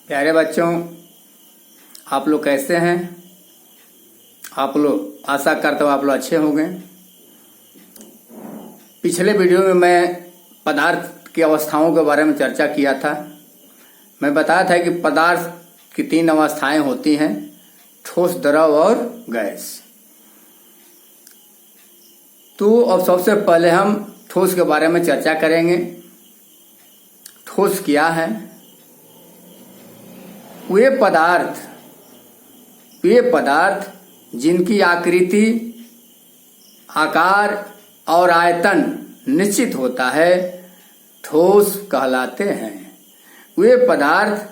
प्यारे बच्चों, आप लोग कैसे हैं? आप लोग आशा करता हूँ आप लोग अच्छे होंगे। पिछले वीडियो में मैं पदार्थ की अवस्थाओं के बारे में चर्चा किया था। मैं बताया था कि पदार्थ की 3 अवस्थाएं होती हैं, ठोस, द्रव और गैस। तो अब सबसे पहले हम ठोस के बारे में चर्चा करेंगे। ठोस क्या है? वे पदार्थ जिनकी आकृति, आकार और आयतन निश्चित होता है, ठोस कहलाते हैं। वे पदार्थ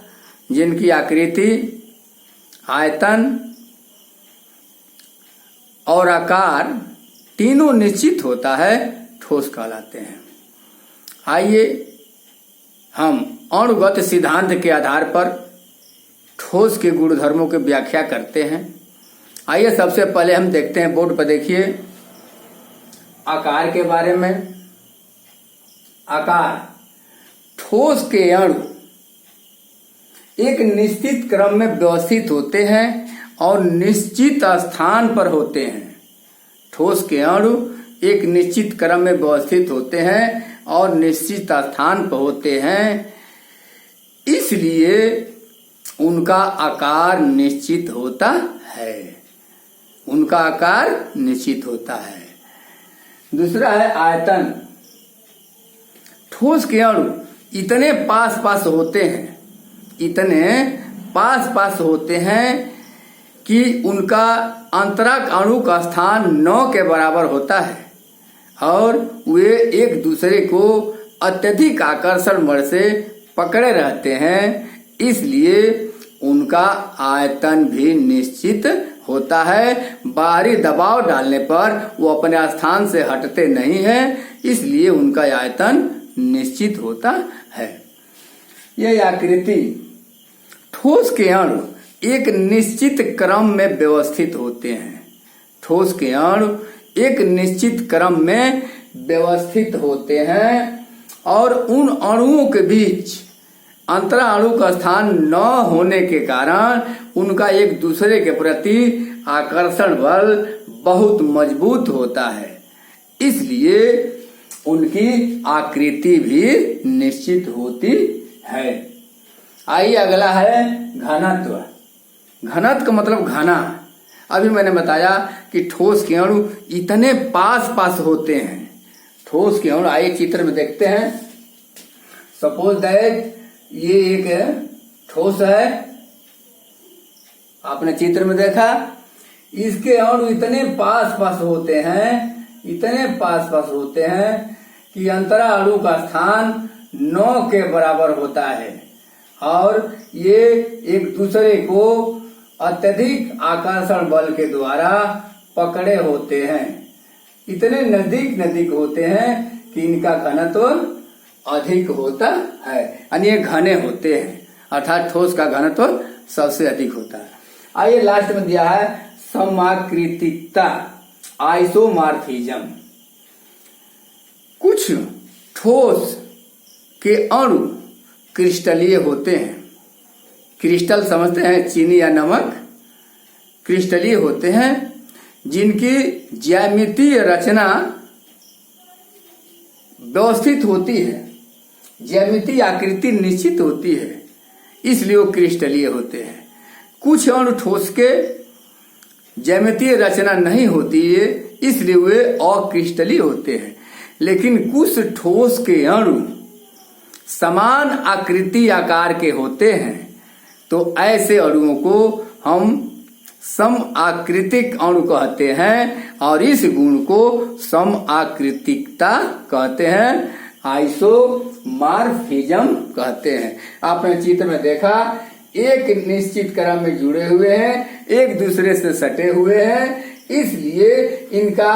जिनकी आकृति, आयतन और आकार तीनों निश्चित होता है, ठोस कहलाते हैं। आइए हम अणुगत सिद्धांत के आधार पर ठोस के गुणधर्मों की व्याख्या करते हैं। आइए सबसे पहले हम देखते हैं, बोर्ड पर देखिए, आकार के बारे में। आकार, ठोस के अणु एक निश्चित क्रम में व्यवस्थित होते हैं और निश्चित स्थान पर होते हैं। ठोस के अणु एक निश्चित क्रम में व्यवस्थित होते हैं और निश्चित स्थान पर होते हैं, इसलिए उनका आकार निश्चित होता है। उनका आकार निश्चित होता है। दूसरा है आयतन। ठोस के अणु इतने पास पास होते हैं कि उनका अंतरक अणु का स्थान 9 के बराबर होता है और वे एक दूसरे को अत्यधिक आकर्षण बल से पकड़े रहते हैं, इसलिए उनका आयतन भी निश्चित होता है। बाहरी दबाव डालने पर वो अपने स्थान से हटते नहीं हैं, इसलिए उनका आयतन निश्चित होता है। यह आकृति, ठोस के अणु एक निश्चित क्रम में व्यवस्थित होते हैं। ठोस के अणु एक निश्चित क्रम में व्यवस्थित होते हैं और उन अणुओं के बीच अंतरा अणु का स्थान न होने के कारण उनका एक दूसरे के प्रति आकर्षण बल बहुत मजबूत होता है, इसलिए उनकी आकृति भी निश्चित होती है। आइए अगला है घनत्व। घनत्व का मतलब घना। अभी मैंने बताया कि ठोस के अणु इतने पास होते हैं। ठोस के अणु, आइए चित्र में देखते हैं। सपोज दैट ये एक ठोस है, आपने चित्र में देखा। इसके अणु इतने पास होते हैं कि अंतरा अणु का स्थान 9 के बराबर होता है और ये एक दूसरे को अत्यधिक आकर्षण बल के द्वारा पकड़े होते हैं। इतने नजदीक होते हैं कि इनका घनत्व अधिक होता है, यानी ये घने होते हैं, अर्थात ठोस का घनत्व सबसे अधिक होता है। आइए लास्ट में दिया है समाकृतिकता, आइसोमॉर्फिज्म। कुछ ठोस के अणु क्रिस्टलीय होते हैं। क्रिस्टल समझते हैं, चीनी या नमक। क्रिस्टलीय होते हैं जिनकी ज्यामितीय रचना व्यवस्थित होती है, ज्यामितीय आकृति निश्चित होती है, इसलिए वो क्रिस्टलीय होते हैं। कुछ अणु ठोस के ज्यामितीय रचना नहीं होती है, इसलिए वे अक्रिस्टलीय होते हैं। लेकिन कुछ ठोस के अणु समान आकृति आकार के होते हैं, तो ऐसे अणुओं को हम सम आकृतिक अणु कहते हैं और इस गुण को सम आकृतिकता कहते हैं, आइसोमॉर्फिज्म कहते हैं। आपने चित्र में देखा, एक निश्चित क्रम में जुड़े हुए हैं, एक दूसरे से सटे हुए हैं, इसलिए इनका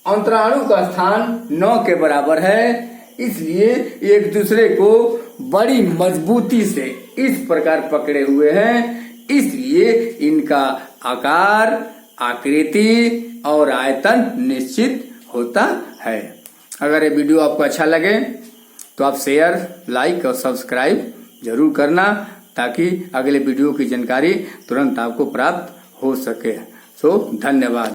अंतराणु का स्थान 9 के बराबर है, इसलिए एक दूसरे को बड़ी मजबूती से इस प्रकार पकड़े हुए हैं, इसलिए इनका आकार, आकृति और आयतन निश्चित होता है। अगर ये वीडियो आपको अच्छा लगे तो आप शेयर, लाइक और सब्सक्राइब जरूर करना, ताकि अगले वीडियो की जानकारी तुरंत आपको प्राप्त हो सके। सो धन्यवाद।